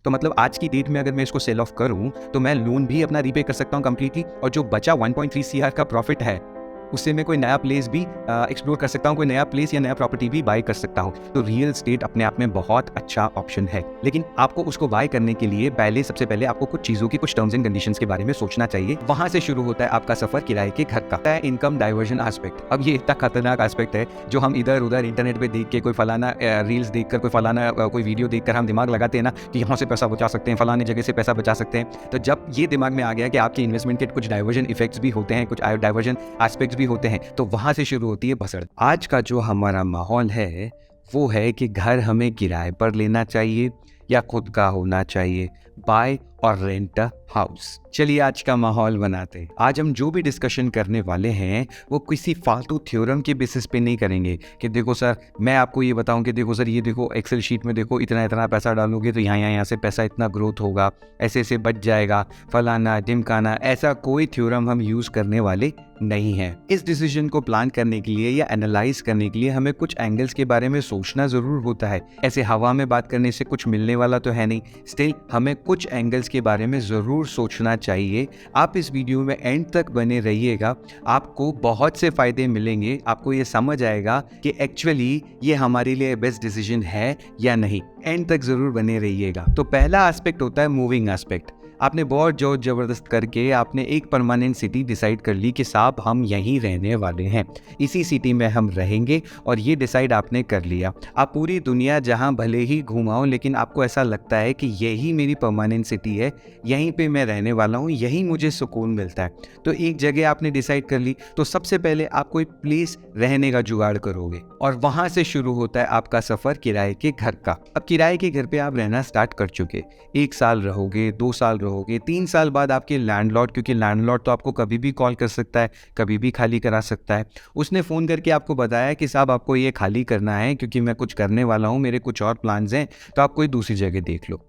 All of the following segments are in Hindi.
तो मतलब आज की डेट में अगर मैं इसको सेल ऑफ करूं तो मैं लोन भी अपना रीपे कर सकता हूं कंप्लीटली, और जो बचा 1.3 सीआर का प्रॉफिट है उससे मैं कोई नया प्लेस भी एक्सप्लोर कर सकता हूँ, कोई नया प्लेस या नया प्रॉपर्टी भी बाय कर सकता हूँ। तो रियल एस्टेट अपने आप में बहुत अच्छा ऑप्शन है, लेकिन आपको उसको बाय करने के लिए सबसे पहले आपको कुछ चीज़ों की, कुछ टर्म्स एंड कंडीशंस के बारे में सोचना चाहिए। वहां से शुरू होता है आपका सफर किराए के घर का। Income diversion aspect. अब ये इतना खतरनाक एस्पेक्ट है जो हम इधर उधर इंटरनेट पे देख के, कोई फलाना रील्स देखकर, कोई फलाना कोई वीडियो देखकर हम दिमाग लगाते हैं ना कि यहाँ से पैसा बचा सकते हैं, फलाने जगह से पैसा बचा सकते हैं। तो जब ये दिमाग में आ गया कि आपके इन्वेस्टमेंट के कुछ डाइवर्जन इफेक्ट्स भी होते हैं, कुछ डाइवर्जन एस्पेक्ट्स भी होते हैं, तो वहां से शुरू होती है भसड़। आज का जो हमारा माहौल है वो है कि घर हमें किराए पर लेना चाहिए या खुद का होना चाहिए, बाय और रेंट अ हाउस। चलिए आज का माहौल बनाते हैं। आज हम जो भी डिस्कशन करने वाले हैं वो किसी फालतू थ्योरम के बेसिस पे नहीं करेंगे कि देखो सर, मैं आपको ये बताऊं कि देखो सर, ये देखो एक्सेल शीट में देखो, इतना इतना पैसा डालोगे तो यहाँ से पैसा इतना ग्रोथ होगा, ऐसे ऐसे बच जाएगा, फलाना ढिमकाना। ऐसा कोई थ्योरम हम यूज करने वाले नहीं है। इस डिसीजन को प्लान करने के लिए या एनालाइज करने के लिए हमें कुछ एंगल्स के बारे में सोचना जरूर होता है। ऐसे हवा में बात करने से कुछ मिलने वाला तो है नहीं, स्टिल हमें कुछ एंगल्स के बारे में जरूर सोचना चाहिए। आप इस वीडियो में एंड तक बने रहिएगा, आपको बहुत से फायदे मिलेंगे, आपको ये समझ आएगा कि एक्चुअली ये हमारे लिए बेस्ट डिसीजन है या नहीं। एंड तक जरूर बने रहिएगा। तो पहला एस्पेक्ट होता है मूविंग एस्पेक्ट। आपने बहुत जोर जबरदस्त करके आपने एक परमानेंट सिटी डिसाइड कर ली कि साहब हम यहीं रहने वाले हैं, इसी सिटी में हम रहेंगे, और ये डिसाइड आपने कर लिया। आप पूरी दुनिया जहां भले ही घुमाओ, लेकिन आपको ऐसा लगता है कि यही मेरी परमानेंट सिटी है, यहीं पे मैं रहने वाला हूं, यहीं मुझे सुकून मिलता है। तो एक जगह आपने डिसाइड कर ली, तो सबसे पहले आप कोई प्लेस रहने का जुगाड़ करोगे, और वहां से शुरू होता है आपका सफर किराए के घर का। अब किराए के घर पे आप रहना स्टार्ट कर चुके, 1 साल रहोगे, 2 साल रहोगे, 3 साल बाद आपके लैंडलॉर्ड, क्योंकि लैंडलॉर्ड तो आपको कभी भी कॉल कर सकता है, कभी भी खाली करा सकता है, उसने फ़ोन करके आपको बताया कि साहब आपको ये खाली करना है क्योंकि मैं कुछ करने वाला हूँ, मेरे कुछ और प्लान्स हैं, तो आप कोई दूसरी जगह देख लो।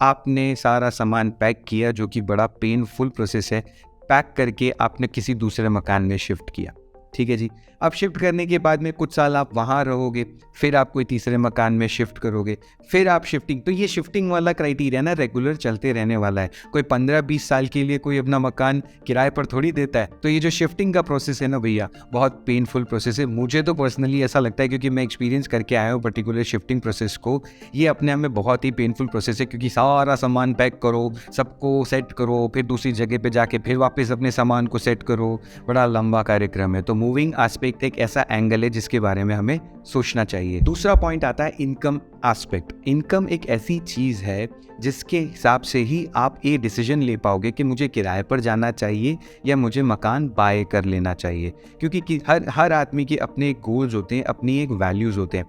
आपने सारा सामान पैक किया, जो कि बड़ा पेनफुल प्रोसेस है। पैक करके आपने किसी दूसरे मकान में शिफ्ट किया, ठीक है जी। अब शिफ्ट करने के बाद में कुछ साल आप वहाँ रहोगे, फिर आप कोई तीसरे मकान में शिफ्ट करोगे, फिर आप शिफ्टिंग। तो ये शिफ्टिंग वाला क्राइटेरिया ना रेगुलर चलते रहने वाला है। कोई 15-20 साल के लिए कोई अपना मकान किराए पर थोड़ी देता है। तो ये जो शिफ्टिंग का प्रोसेस है ना भैया, बहुत पेनफुल प्रोसेस है। मुझे तो पर्सनली ऐसा लगता है, क्योंकि मैं एक्सपीरियंस करके आया हूँ पर्टिकुलर शिफ्टिंग प्रोसेस को। ये अपने आप में बहुत ही पेनफुल प्रोसेस है, क्योंकि सारा सामान पैक करो, सबको सेट करो, फिर दूसरी जगह पर जाके फिर वापस अपने सामान को सेट करो, बड़ा लंबा कार्यक्रम है। तो मूविंग एस्पेक्ट एक ऐसा एंगल है जिसके बारे में हमें सोचना चाहिए। दूसरा पॉइंट आता है इनकम एस्पेक्ट। इनकम एक ऐसी चीज है जिसके हिसाब से ही आप ये डिसीजन ले पाओगे कि मुझे किराए पर जाना चाहिए या मुझे मकान बाय कर लेना चाहिए, क्योंकि हर आदमी के अपने गोल्स होते हैं, अपनी एक वैल्यूज होते हैं।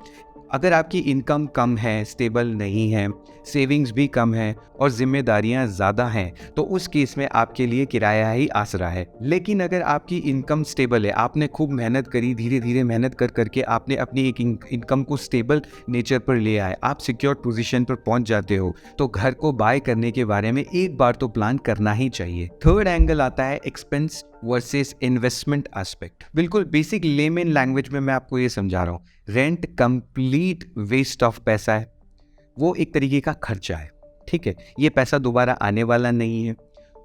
अगर आपकी इनकम कम है, स्टेबल नहीं है, सेविंग्स भी कम है और जिम्मेदारियां ज़्यादा हैं, तो उस केस में आपके लिए किराया ही आसरा है। लेकिन अगर आपकी इनकम स्टेबल है, आपने खूब मेहनत करी, धीरे धीरे मेहनत करके आपने अपनी एक इनकम को स्टेबल नेचर पर ले आए, आप सिक्योर पोजीशन पर पहुंच जाते हो, तो घर को बाय करने के बारे में एक बार तो प्लान करना ही चाहिए। थर्ड एंगल आता है एक्सपेंस वर्सेस इन्वेस्टमेंट एस्पेक्ट। बिल्कुल बेसिक लेमन लैंग्वेज में मैं आपको ये समझा रहा हूँ। रेंट कंप्लीट वेस्ट ऑफ पैसा है, वो एक तरीके का खर्चा है, ठीक है। ये पैसा दोबारा आने वाला नहीं है।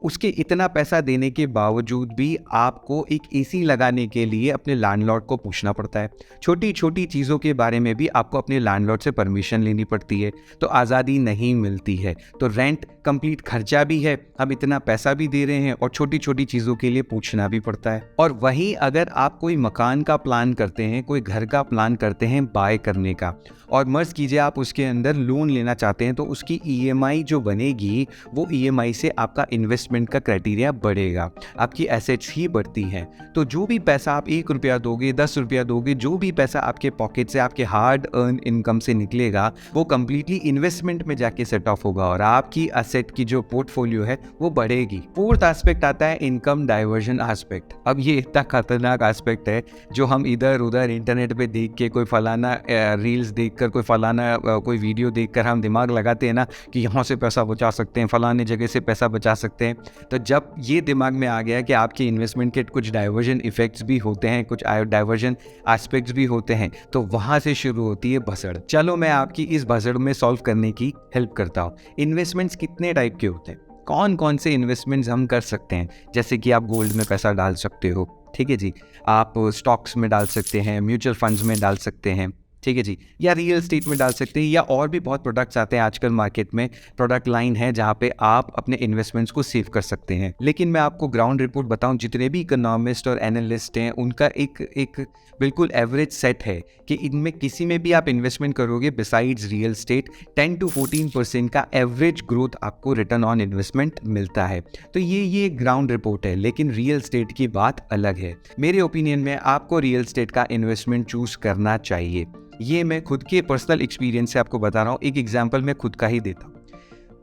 उसके इतना पैसा देने के बावजूद भी आपको एक एसी लगाने के लिए अपने लैंडलॉर्ड को पूछना पड़ता है। छोटी छोटी चीज़ों के बारे में भी आपको अपने लैंडलॉर्ड से परमिशन लेनी पड़ती है, तो आज़ादी नहीं मिलती है। तो रेंट कंप्लीट खर्चा भी है, हम इतना पैसा भी दे रहे हैं और छोटी छोटी चीज़ों के लिए पूछना भी पड़ता है। और वहीं अगर आप कोई मकान का प्लान करते हैं, कोई घर का प्लान करते हैं बाय करने का, और मर्ज कीजिए आप उसके अंदर लोन लेना चाहते हैं, तो उसकी ईएमआई जो बनेगी, वो ईएमआई से आपका इन्वेस्टमेंट का क्राइटेरिया बढ़ेगा, आपकी एसेट्स ही बढ़ती हैं। तो जो भी पैसा आप 1 रुपया दोगे, 10 रुपया दोगे, जो भी पैसा आपके पॉकेट से, आपके हार्ड अर्न इनकम से निकलेगा, वो कंप्लीटली इन्वेस्टमेंट में जाके सेट ऑफ होगा और आपकी एसेट की जो पोर्टफोलियो है वो बढ़ेगी। फोर्थ एस्पेक्ट आता है इनकम डाइवर्जन एस्पेक्ट। अब ये इतना खतरनाक एस्पेक्ट है जो हम इधर उधर इंटरनेट पे देख के, कोई फलाना रील्स देखकर, कोई फलाना कोई वीडियो देखकर हम दिमाग लगाते हैं ना कि यहाँ से पैसा बचा सकते हैं, फलाने जगह से पैसा बचा सकते हैं। तो जब ये दिमाग में आ गया कि आपके इन्वेस्टमेंट के कुछ डाइवर्जन इफेक्ट्स भी होते हैं, कुछ डाइवर्जन एस्पेक्ट्स भी होते हैं, तो वहाँ से शुरू होती है भसड़। चलो मैं आपकी इस भसड़ में सॉल्व करने की हेल्प करता हूँ। इन्वेस्टमेंट्स कितने टाइप के होते हैं, कौन कौन से इन्वेस्टमेंट्स हम कर सकते हैं? जैसे कि आप गोल्ड में पैसा डाल सकते हो, ठीक है जी, आप स्टॉक्स में डाल सकते हैं, म्यूचुअल फंड्स में डाल सकते हैं, ठीक है जी, या रियल एस्टेट में डाल सकते हैं, या और भी बहुत प्रोडक्ट्स आते हैं आजकल मार्केट में, प्रोडक्ट लाइन है जहाँ पे आप अपने इन्वेस्टमेंट्स को सेव कर सकते हैं। लेकिन मैं आपको ग्राउंड रिपोर्ट बताऊं, जितने भी इकोनॉमिस्ट और एनालिस्ट हैं उनका एक बिल्कुल एवरेज सेट है कि इनमें किसी में भी आप इन्वेस्टमेंट करोगे बिसाइड्स रियल एस्टेट 10 to 14% का एवरेज ग्रोथ आपको रिटर्न ऑन इन्वेस्टमेंट मिलता है। तो ये ग्राउंड रिपोर्ट है, लेकिन रियल एस्टेट की बात अलग है। मेरे ओपिनियन में आपको रियल एस्टेट का इन्वेस्टमेंट चूज करना चाहिए। ये मैं खुद के पर्सनल एक्सपीरियंस से आपको बता रहा हूँ। एक एग्जांपल मैं खुद का ही देता हूँ।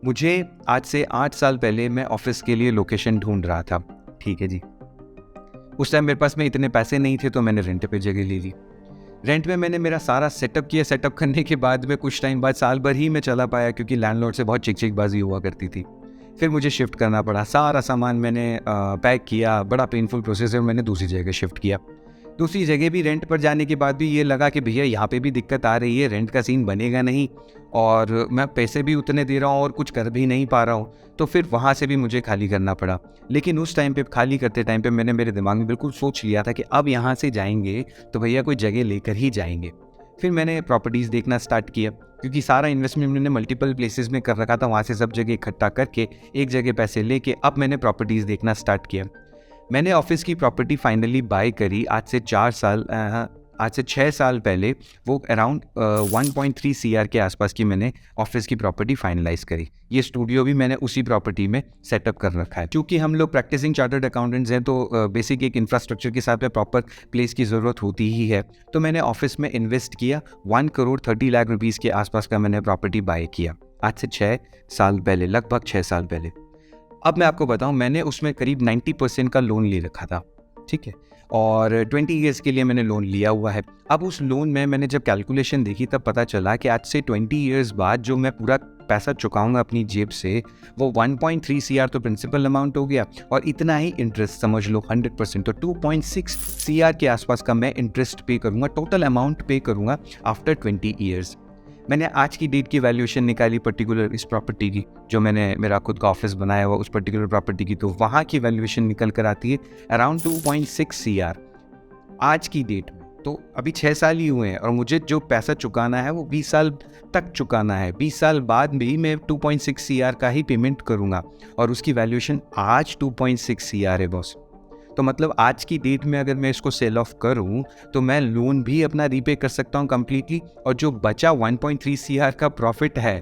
मुझे आज से 8 साल पहले मैं ऑफिस के लिए लोकेशन ढूंढ रहा था, ठीक है जी। उस टाइम मेरे पास में इतने पैसे नहीं थे, तो मैंने रेंट पे जगह ले ली। रेंट में मैंने मेरा सारा सेटअप किया। सेटअप करने के बाद में कुछ टाइम बाद, साल भर ही मैं चला पाया, क्योंकि लैंडलॉर्ड से बहुत चिकचिकबाजी हुआ करती थी। फिर मुझे शिफ्ट करना पड़ा। सारा सामान मैंने पैक किया, बड़ा पेनफुल प्रोसेस है। मैंने दूसरी जगह शिफ्ट किया। दूसरी जगह भी रेंट पर जाने के बाद भी ये लगा कि भैया यहाँ पे भी दिक्कत आ रही है, रेंट का सीन बनेगा नहीं, और मैं पैसे भी उतने दे रहा हूँ और कुछ कर भी नहीं पा रहा हूँ। तो फिर वहाँ से भी मुझे खाली करना पड़ा। लेकिन उस टाइम पे, खाली करते टाइम पे, मैंने मेरे दिमाग में बिल्कुल सोच लिया था कि अब यहाँ से जाएंगे तो भैया कोई जगह लेकर ही जाएंगे। फिर मैंने प्रॉपर्टीज़ देखना स्टार्ट किया, क्योंकि सारा इन्वेस्टमेंट मैंने मल्टीपल प्लेसेस में कर रखा था। वहाँ से सब जगह इकट्ठा करके एक जगह पैसे लेके अब मैंने प्रॉपर्टीज़ देखना स्टार्ट किया। मैंने ऑफिस की प्रॉपर्टी फाइनली बाय करी आज से 6 साल पहले। वो अराउंड 1.3 CR के आसपास की मैंने ऑफिस की प्रॉपर्टी फाइनलाइज करी। ये स्टूडियो भी मैंने उसी प्रॉपर्टी में सेटअप कर रखा है। क्योंकि हम लोग प्रैक्टिसिंग चार्टर्ड अकाउंटेंट्स हैं, तो बेसिक एक इंफ्रास्ट्रक्चर के साथ में प्रॉपर प्लेस की ज़रूरत होती ही है। तो मैंने ऑफिस में इन्वेस्ट किया। 1,30,00,000 रुपीज़ के आसपास का मैंने प्रॉपर्टी बाय किया आज से 6 साल पहले, लगभग 6 साल पहले। अब मैं आपको बताऊं, मैंने उसमें करीब 90% का लोन ले रखा था, ठीक है, और 20 ईयर्स के लिए मैंने लोन लिया हुआ है। अब उस लोन में मैंने जब कैलकुलेशन देखी तब पता चला कि आज से 20 ईयर्स बाद जो मैं पूरा पैसा चुकाऊंगा अपनी जेब से, वो 1.3 CR तो प्रिंसिपल अमाउंट हो गया, और इतना ही इंटरेस्ट, समझ लो 100%, तो 2.6 CR के आसपास का मैं इंटरेस्ट पे करूंगा, टोटल अमाउंट पे करूंगा आफ्टर 20 ईयर्स। मैंने आज की डेट की वैल्यूएशन निकाली पर्टिकुलर इस प्रॉपर्टी की, जो मैंने मेरा खुद का ऑफिस बनाया हुआ उस पर्टिकुलर प्रॉपर्टी की, तो वहाँ की वैल्यूएशन निकल कर आती है अराउंड 2.6 CR आज की डेट में। तो अभी 6 साल ही हुए हैं, और मुझे जो पैसा चुकाना है वो 20 साल तक चुकाना है। 20 साल बाद भी मैं 2.6 CR का ही पेमेंट करूँगा, और उसकी वैल्यूएशन आज 2.6 CR है बॉस। तो मतलब आज की डेट में अगर मैं इसको सेल ऑफ करूं तो मैं लोन भी अपना रीपे कर सकता हूं कंप्लीटली, और जो बचा 1.3 CR का प्रॉफिट है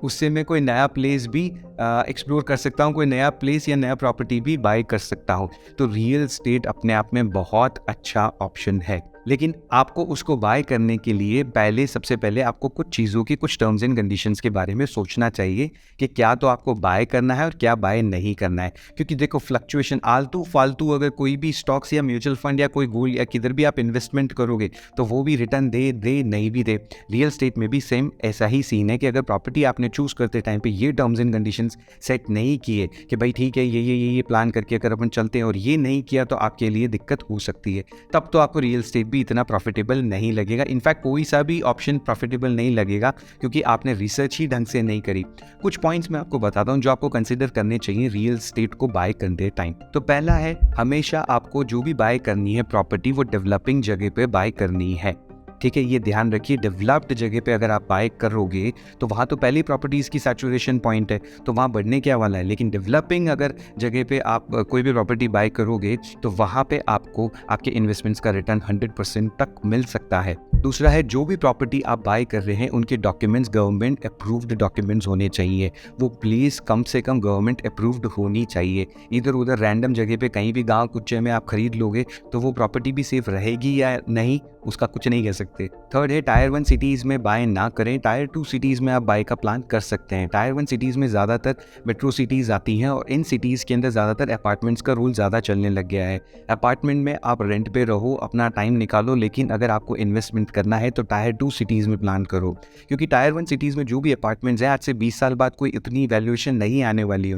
उससे मैं कोई नया प्लेस भी एक्सप्लोर कर सकता हूं, कोई नया प्लेस या नया प्रॉपर्टी भी बाय कर सकता हूं। तो रियल एस्टेट अपने आप में बहुत अच्छा ऑप्शन है, लेकिन आपको उसको बाय करने के लिए सबसे पहले आपको कुछ चीज़ों की, कुछ टर्म्स एंड कंडीशंस के बारे में सोचना चाहिए कि क्या तो आपको बाय करना है और क्या बाय नहीं करना है। क्योंकि देखो, फ्लक्चुएशन, आलतू फालतू अगर कोई भी स्टॉक्स या म्यूचुअल फंड या कोई गोल्ड या किधर भी आप इन्वेस्टमेंट करोगे तो वो भी रिटर्न दे नहीं भी दे। रियल एस्टेट में भी सेम ऐसा ही सीन है कि अगर प्रॉपर्टी आपने चूज़ करते टाइम पे ये टर्म्स एंड कंडीशंस सेट नहीं किए कि भाई ठीक है ये प्लान करके अगर अपन चलते हैं, और ये नहीं किया तो आपके लिए दिक्कत हो सकती है, तब तो आपको रियल एस्टेट भी इतना प्रॉफिटेबल नहीं लगेगा। इनफैक्ट कोई सा भी ऑप्शन प्रॉफिटेबल नहीं लगेगा, क्योंकि आपने रिसर्च ही ढंग से नहीं करी। कुछ पॉइंट्स मैं आपको बताता हूं जो आपको कंसीडर करने चाहिए रियल एस्टेट को बाय करते टाइम। तो पहला है, हमेशा आपको जो भी बाय करनी है प्रॉपर्टी, वो डेवलपिंग जगह पे बाय करनी है, ठीक है, ये ध्यान रखिए। डेवलप्ड जगह पे अगर आप बाय करोगे तो वहाँ तो पहले प्रॉपर्टीज़ की सैचुरेशन पॉइंट है, तो वहाँ बढ़ने क्या वाला है। लेकिन डेवलपिंग अगर जगह पे आप कोई भी प्रॉपर्टी बाय करोगे तो वहाँ पे आपको आपके इन्वेस्टमेंट्स का रिटर्न 100% तक मिल सकता है। दूसरा है, जो भी प्रॉपर्टी आप बाय कर रहे हैं उनके डॉक्यूमेंट्स गवर्नमेंट अप्रूव्ड डॉक्यूमेंट्स होने चाहिए। वो प्लीज़ कम से कम गवर्नमेंट अप्रूव्ड होनी चाहिए। इधर उधर रैंडम जगह पे कहीं भी गाँव कुच्चे में आप खरीद लोगे तो वो प्रॉपर्टी भी सेफ रहेगी या नहीं, उसका कुछ नहीं कह सकते। सकते। थर्ड है टायर 1 सिटीज़ में बाय ना करें, टायर 2 सिटीज़ में आप बाय का प्लान कर सकते हैं। टायर 1 सिटीज़ में ज़्यादातर मेट्रो सिटीज़ आती हैं और इन सिटीज़ के अंदर ज़्यादातर अपार्टमेंट्स का रूल ज़्यादा चलने लग गया है। अपार्टमेंट में आप रेंट पे रहो, अपना टाइम निकालो, लेकिन अगर आपको इन्वेस्टमेंट करना है तो टायर 2 सिटीज़ में प्लान करो, क्योंकि टायर 1 सिटीज़ में जो भी अपार्टमेंट्स हैं आज से 20 साल बाद कोई इतनी वैल्यूएशन नहीं आने वाली है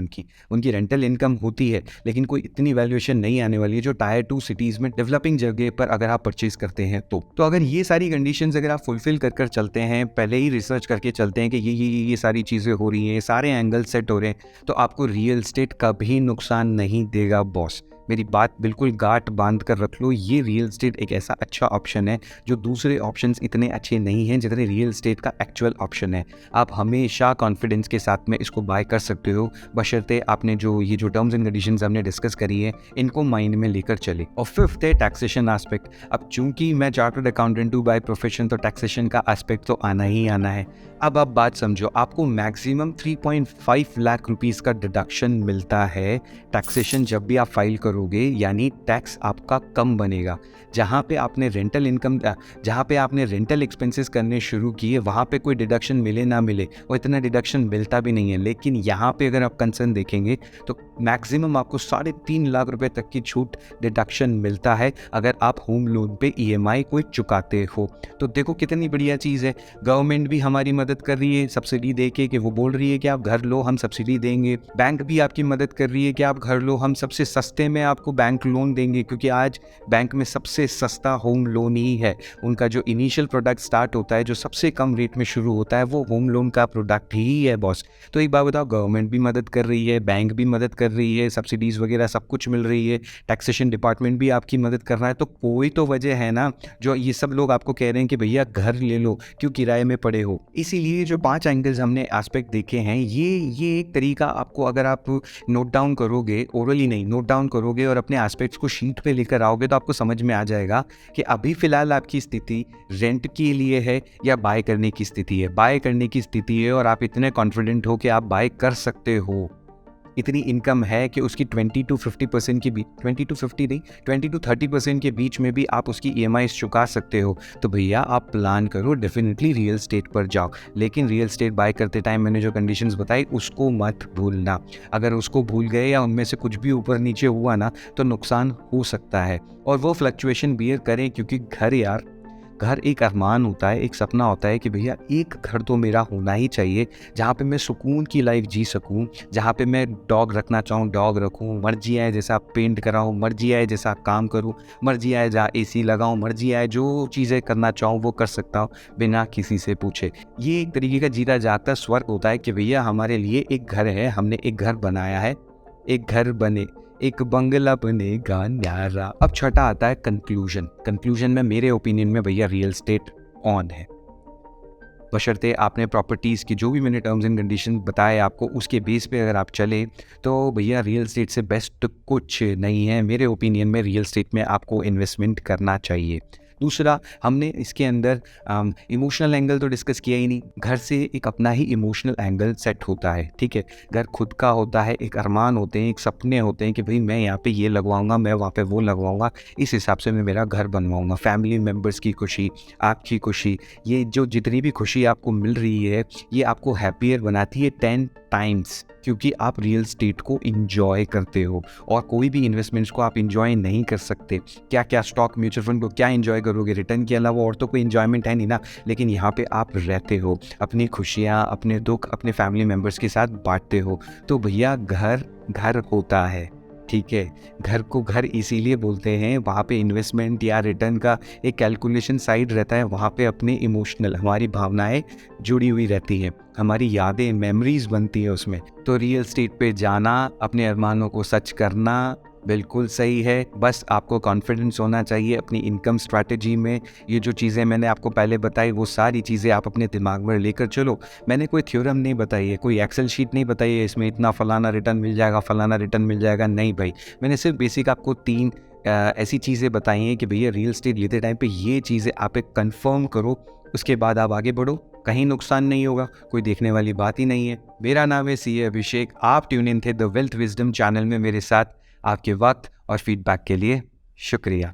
उनकी रेंटल इनकम होती है लेकिन कोई इतनी वैल्यूएशन नहीं आने वाली है जो टायर 2 सिटीज़ में डेवलपिंग जगह पर अगर आप परचेज करते हैं तो अगर ये सारी कंडीशंस अगर आप फुलफिल कर चलते हैं, पहले ही रिसर्च करके चलते हैं कि ये सारी चीज़ें हो रही हैं, सारे एंगल सेट हो रहे हैं, तो आपको रियल एस्टेट कभी नुकसान नहीं देगा बॉस। मेरी बात बिल्कुल गांठ बांध कर रख लो, ये रियल एस्टेट एक ऐसा अच्छा ऑप्शन है जो दूसरे ऑप्शंस इतने अच्छे नहीं हैं जितने रियल एस्टेट का एक्चुअल ऑप्शन है। आप हमेशा कॉन्फिडेंस के साथ में इसको बाय कर सकते हो, बशर्ते आपने ये जो टर्म्स एंड कंडीशंस हमने डिस्कस करी है इनको माइंड में लेकर चले। और फिफ्थ है टैक्सेशन एस्पेक्ट। अब चूंकि मैं चार्टर्ड अकाउंटेंट हूँ बाय प्रोफेशन, तो टैक्सेशन का एस्पेक्ट तो आना ही आना है। अब आप बात समझो, आपको मैक्सिमम 3.5 लाख रुपीज़ का डिडक्शन मिलता है टैक्सेशन जब भी आप फाइल करोगे, यानी टैक्स आपका कम बनेगा। जहाँ पे आपने रेंटल एक्सपेंसेस करने शुरू किए वहाँ पे कोई डिडक्शन मिले ना मिले, और इतना डिडक्शन मिलता भी नहीं है, लेकिन यहाँ पे अगर आप कंसर्न देखेंगे तो मैक्सिमम आपको 3.5 लाख रुपए तक की छूट डिडक्शन मिलता है अगर आप होम लोन पे EMI कोई चुकाते हो। तो देखो कितनी बढ़िया चीज़ है। गवर्नमेंट भी हमारी मदद कर रही है सब्सिडी दे के, कि वो बोल रही है कि आप घर लो हम सब्सिडी देंगे। बैंक भी आपकी मदद कर रही है कि आप घर लो हम सबसे सस्ते में आपको बैंक लोन देंगे, क्योंकि आज बैंक में सबसे सस्ता होम लोन ही है। उनका जो इनिशियल प्रोडक्ट स्टार्ट होता है, जो सबसे कम रेट में शुरू होता है, वो होम लोन का प्रोडक्ट ही है बॉस। तो एक बात बताओ, गवर्नमेंट भी मदद कर रही है, बैंक भी मदद कर रही है, सब्सिडीज़ वगैरह सब कुछ मिल रही है, टैक्सेशन डिपार्टमेंट भी आपकी मदद कर रहा है, तो कोई तो वजह है ना जो ये सब लोग आपको कह रहे हैं कि भैया घर ले लो, क्यों किराए में पड़े हो। इसीलिए जो 5 एंगल्स हमने एस्पेक्ट देखे हैं, ये एक तरीका आपको, अगर आप नोट डाउन करोगे, ओरली नहीं नोट डाउन करोगे और अपने एस्पेक्ट्स को शीट पे लेकर आओगे, तो आपको समझ में आ जाएगा कि अभी फ़िलहाल आपकी स्थिति रेंट के लिए है या बाय करने की स्थिति है। बाय करने की स्थिति है और आप इतने कॉन्फिडेंट हो कि आप बाय कर सकते हो। इतनी इनकम है कि उसकी 20 to 50% के बीच, 20 to 50 नहीं, 20 to 30% के बीच में भी आप उसकी EMI चुका सकते हो। तो भैया आप प्लान करो, डेफिनेटली रियल एस्टेट पर जाओ, लेकिन रियल एस्टेट बाय करते टाइम मैंने जो कंडीशंस बताई उसको मत भूलना। अगर उसको भूल गए या उनमें से कुछ भी ऊपर नीचे हुआ ना, तो नुकसान हो सकता है। और वो फ्लक्चुएशन बियर करें, क्योंकि घर एक अरमान होता है, एक सपना होता है कि भैया एक घर तो मेरा होना ही चाहिए जहाँ पे मैं सुकून की लाइफ जी सकूँ, जहाँ पे मैं डॉग रखना चाहूँ डॉग रखूँ, मर्जी आए जैसा पेंट कराऊँ, मर्जी आए जैसा काम करूँ, मर्जी आए जहाँ AC लगाऊँ, मर्जी आए जो चीज़ें करना चाहूँ वो कर सकता हूँ बिना किसी से पूछे। ये एक तरीके का जीता जागता स्वर्ग होता है कि भैया हमारे लिए एक घर है, हमने एक घर बनाया है, एक घर बने, एक बंगला बनेगा न्यारा। अब छठा आता है कंक्लूजन में मेरे ओपिनियन में भैया रियल एस्टेट ऑन है, बशर्ते आपने प्रॉपर्टीज़ की जो भी मैंने टर्म्स एंड कंडीशन बताए आपको उसके बेस पे अगर आप चले, तो भैया रियल एस्टेट से बेस्ट कुछ नहीं है मेरे ओपिनियन में। रियल एस्टेट में आपको इन्वेस्टमेंट करना चाहिए। दूसरा, हमने इसके अंदर इमोशनल एंगल तो डिस्कस किया ही नहीं। घर से एक अपना ही इमोशनल एंगल सेट होता है, ठीक है। घर खुद का होता है, एक अरमान होते हैं, एक सपने होते हैं कि भाई मैं यहाँ पे ये लगवाऊंगा, मैं वहाँ पे वो लगवाऊंगा, इस हिसाब से मैं मेरा घर बनवाऊंगा। फैमिली मेम्बर्स की खुशी, आपकी खुशी, ये जो जितनी भी खुशी आपको मिल रही है, ये आपको हैप्पियर बनाती है 10 टाइम्स, क्योंकि आप रियल एस्टेट को इंजॉय करते हो। और कोई भी इन्वेस्टमेंट्स को आप इंजॉय नहीं कर सकते। क्या स्टॉक म्यूचुअल फंड को क्या इंजॉय करोगे, रिटर्न के अलावा और तो कोई इंजॉयमेंट है नहीं ना। लेकिन यहाँ पे आप रहते हो, अपनी खुशियाँ, अपने दुख अपने फैमिली मेम्बर्स के साथ बांटते हो। तो भैया घर होता है, ठीक है। घर को घर इसीलिए बोलते हैं, वहाँ पे इन्वेस्टमेंट या रिटर्न का एक कैलकुलेशन साइड रहता है, वहाँ पे अपने इमोशनल हमारी भावनाएं जुड़ी हुई रहती हैं, हमारी यादें मेमोरीज बनती है उसमें। तो रियल एस्टेट पे जाना, अपने अरमानों को सच करना बिल्कुल सही है। बस आपको कॉन्फिडेंस होना चाहिए अपनी इनकम स्ट्रैटेजी में। ये जो चीज़ें मैंने आपको पहले बताई, वो सारी चीज़ें आप अपने दिमाग में लेकर चलो। मैंने कोई थ्योरम नहीं बताई है, कोई एक्सेल शीट नहीं बताई है इसमें इतना फलाना रिटर्न मिल जाएगा, फलाना रिटर्न मिल जाएगा, नहीं भाई। मैंने सिर्फ बेसिक आपको 3 ऐसी चीज़ें बताई हैं कि भैया रियल एस्टेट लेते टाइम पे ये चीज़ें आप एक कन्फर्म करो, उसके बाद आप आगे बढ़ो, कहीं नुकसान नहीं होगा, कोई देखने वाली बात ही नहीं है। मेरा नाम है CA अभिषेक, आप ट्यून इन थे द वेल्थ विजडम चैनल में मेरे साथ। आपके वक्त और फीडबैक के लिए शुक्रिया।